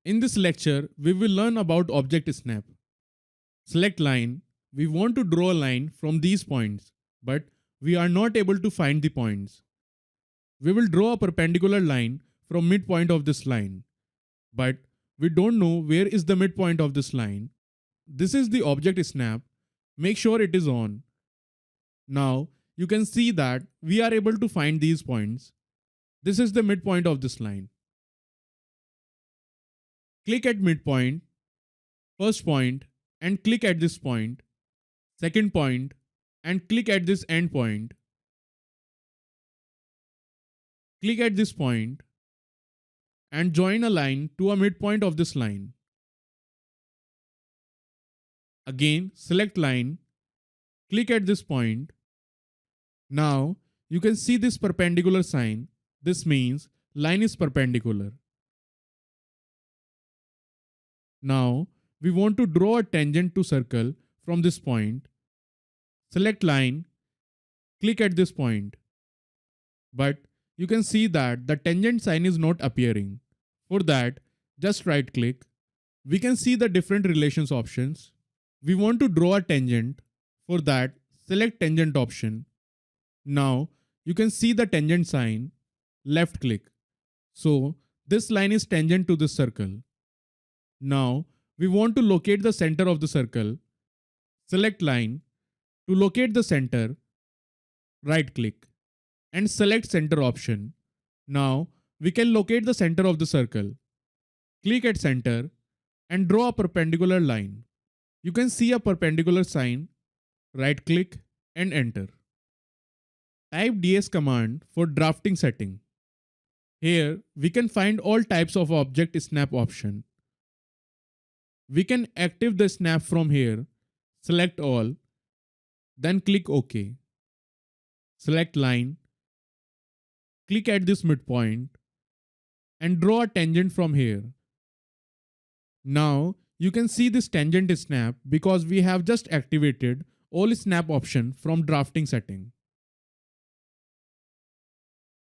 In this lecture, we will learn about object snap. Select line. We want to draw a line from these points, but we are not able to find the points. We will draw a perpendicular line from midpoint of this line, but we don't know where is the midpoint of this line. This is the object snap. Make sure it is on. Now you can see that we are able to find these points. This is the midpoint of this line. Click at midpoint, first point, and click at this point, second point, and click at this end point. Click at this point and join a line to a midpoint of this line. Again, select line, click at this point. Now you can see this perpendicular sign. This means line is perpendicular. Now we want to draw a tangent to circle from this point. Select line, click at this point. But you can see that the tangent sign is not appearing. For that, just right click. We can see the different relations options. We want to draw a tangent. For that, select tangent option. Now you can see the tangent sign. Left click. So this line is tangent to this circle. Now we want to locate the center of the circle. Select line. To locate the center, right click and select center option. Now we can locate the center of the circle. Click at center and draw a perpendicular line. You can see a perpendicular sign. Right click and enter. Type DS command for drafting setting. Here we can find all types of object snap option. We can active the snap from here. Select all. Then click OK. Select line. Click at this midpoint and draw a tangent from here. Now you can see this tangent snap because we have just activated all snap option from drafting setting.